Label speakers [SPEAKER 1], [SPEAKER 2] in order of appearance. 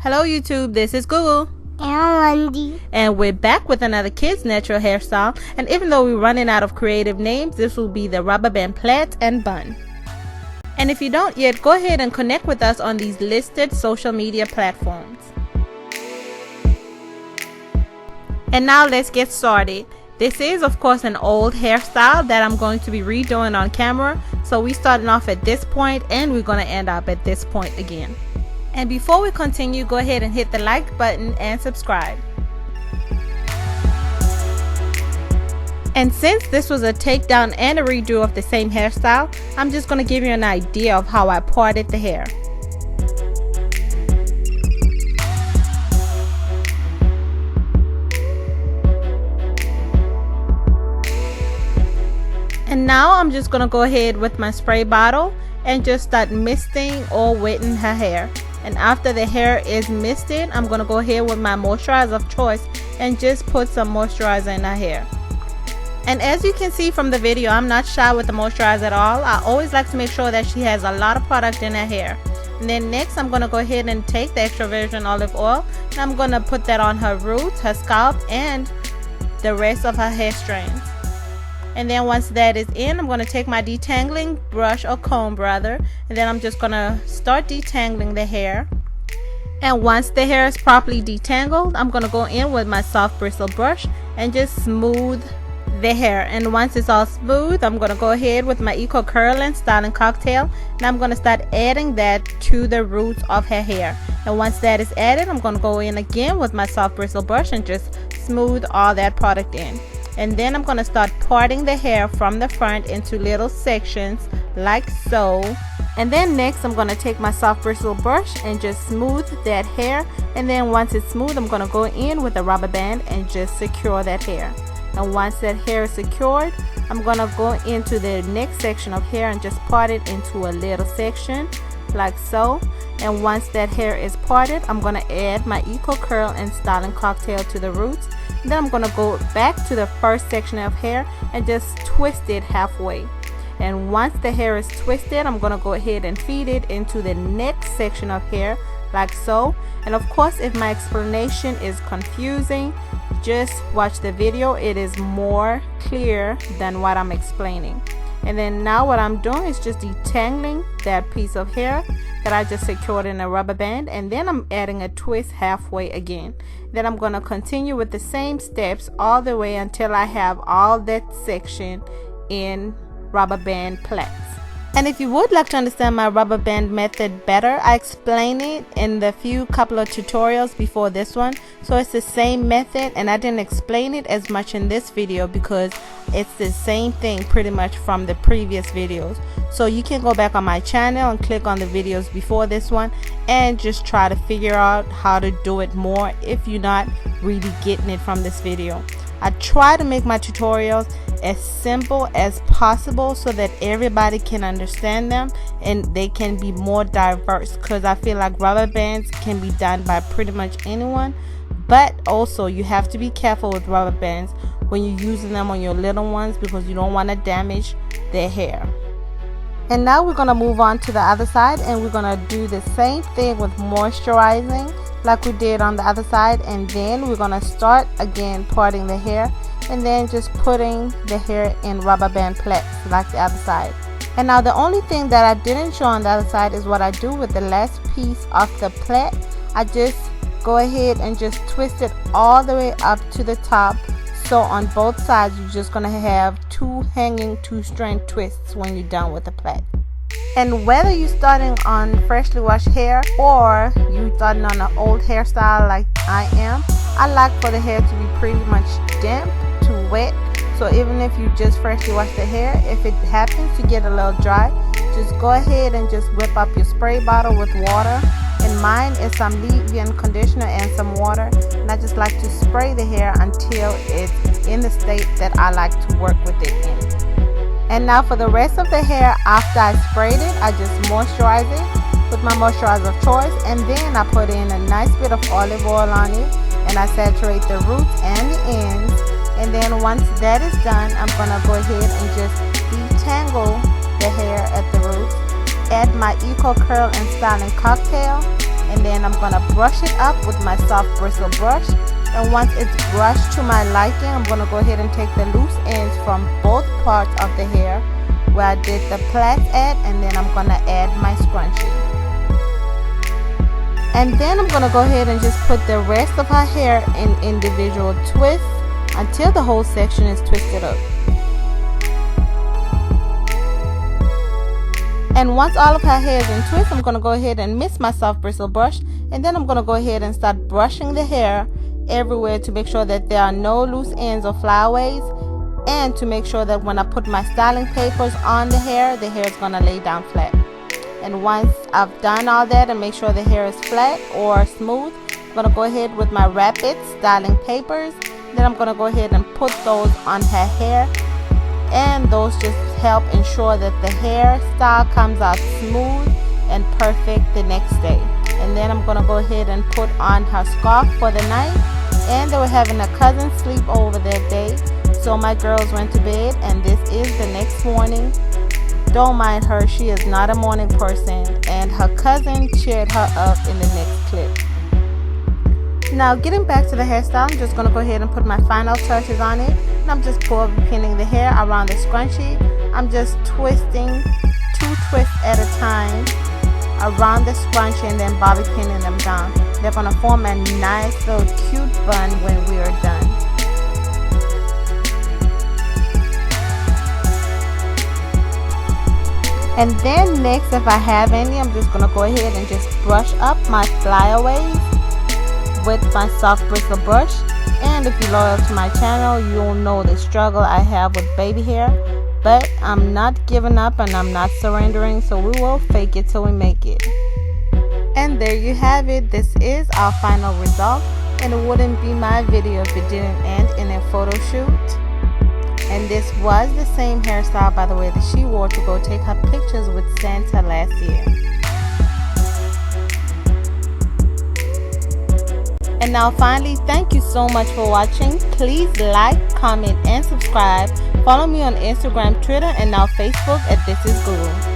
[SPEAKER 1] Hello YouTube, this is Google.
[SPEAKER 2] And Wendy.
[SPEAKER 1] And we're back with another kids natural hairstyle. And even though we're running out of creative names, this will be the Rubberband plait and bun. And if you don't yet, go ahead and connect with us on these listed social media platforms. And now let's get started. This is of course an old hairstyle that I'm going to be redoing on camera. So we're starting off at this point and we're going to end up at this point again. And before we continue, go ahead and hit the like button and subscribe. And since this was a takedown and a redo of the same hairstyle, I'm just going to give you an idea of how I parted the hair. And now I'm just going to go ahead with my spray bottle and just start misting or wetting her hair. And after the hair is misted, I'm going to go ahead with my moisturizer of choice and just put some moisturizer in her hair. And as you can see from the video, I'm not shy with the moisturizer at all. I always like to make sure that she has a lot of product in her hair. And then next I'm going to go ahead and take the extra virgin olive oil and I'm going to put that on her roots, her scalp, and the rest of her hair strands. And then once that is in, I'm going to take my detangling brush or comb rather, and then I'm just going to start detangling the hair. And once the hair is properly detangled, I'm going to go in with my soft bristle brush and just smooth the hair. And once it's all smooth, I'm going to go ahead with my Eco Curl and Styling Cocktail, and I'm going to start adding that to the roots of her hair. And once that is added, I'm going to go in again with my soft bristle brush and just smooth all that product in. And then I'm going to start parting the hair from the front into little sections like so. And then next I'm going to take my soft bristle brush and just smooth that hair. And then once it's smooth, I'm going to go in with a rubber band and just secure that hair. And once that hair is secured, I'm going to go into the next section of hair and just part it into a little section like so. And once that hair is parted, I'm going to add my Eco Curl and Styling Cocktail to the roots. Then I'm going to go back to the first section of hair and just twist it halfway. And once the hair is twisted, I'm going to go ahead and feed it into the next section of hair like so. And of course, if my explanation is confusing, just watch the video. It is more clear than what I'm explaining. And then now what I'm doing is just detangling that piece of hair that I just secured in a rubber band, and then I'm adding a twist halfway again. Then I'm going to continue with the same steps all the way until I have all that section in rubber band plaits. And if you would like to understand my rubber band method better, I explain it in the couple of tutorials before this one. So it's the same method, and I didn't explain it as much in this video because it's the same thing pretty much from the previous videos. So you can go back on my channel and click on the videos before this one and just try to figure out how to do it more if you're not really getting it from this video. I try to make my tutorials as simple as possible so that everybody can understand them and they can be more diverse, because I feel like rubber bands can be done by pretty much anyone, but also you have to be careful with rubber bands when you're using them on your little ones because you don't want to damage their hair. And now we're going to move on to the other side, and we're going to do the same thing with moisturizing like we did on the other side. And then we're going to start again parting the hair and then just putting the hair in rubber band plaits like the other side. And now the only thing that I didn't show on the other side is what I do with the last piece of the plait. I just go ahead and just twist it all the way up to the top. So on both sides you're just going to have two hanging two-strand twists when you're done with the plait. And whether you're starting on freshly washed hair or you're starting on an old hairstyle like I am, I like for the hair to be pretty much damp to wet. So even if you just freshly wash the hair, if it happens to get a little dry, just go ahead and just whip up your spray bottle with water. And mine is some leave-in conditioner and some water, and I just like to spray the hair until it's in the state that I like to work with it in. And now for the rest of the hair, after I sprayed it, I just moisturize it with my moisturizer of choice, and then I put in a nice bit of olive oil on it, and I saturate the roots and the ends. And then once that is done, I'm gonna go ahead and just detangle the hair at the roots, add my Eco Curl and Styling Cocktail, and then I'm gonna brush it up with my soft bristle brush. And once it's brushed to my liking, I'm gonna go ahead and take the loose ends from both parts of the hair where I did the plaits at, and then I'm gonna add my scrunchie. And then I'm gonna go ahead and just put the rest of her hair in individual twists until the whole section is twisted up. And once all of her hair is in twist, I'm going to go ahead and mist my soft bristle brush, and then I'm going to go ahead and start brushing the hair everywhere to make sure that there are no loose ends or flyaways, and to make sure that when I put my styling papers on the hair is going to lay down flat. And once I've done all that and make sure the hair is flat or smooth, I'm going to go ahead with my Rapid styling papers. Then I'm going to go ahead and put those on her hair, and those just help ensure that the hairstyle comes out smooth and perfect the next day. And then I'm going to go ahead and put on her scarf for the night. And they were having a cousin sleep over that day, so my girls went to bed, and this is the next morning. Don't mind her, she is not a morning person, and her cousin cheered her up in the next clip. Now getting back to the hairstyle, I'm just going to go ahead and put my final touches on it. And I'm just bobby pinning the hair around the scrunchie. I'm just twisting 2 twists at a time around the scrunchie and then bobby pinning them down. They're going to form a nice little cute bun when we are done. And then next, if I have any, I'm just going to go ahead and just brush up my flyaways with my soft bristle brush. And if you're loyal to my channel, you'll know the struggle I have with baby hair, but I'm not giving up and I'm not surrendering, so we will fake it till we make it. And there you have it. This is our final result, and it wouldn't be my video if it didn't end in a photo shoot. And this was the same hairstyle, by the way, that she wore to go take her pictures with Santa last year. And now finally, thank you so much for watching. Please like, comment, and subscribe. Follow me on Instagram, Twitter, and now Facebook at This Is Guru.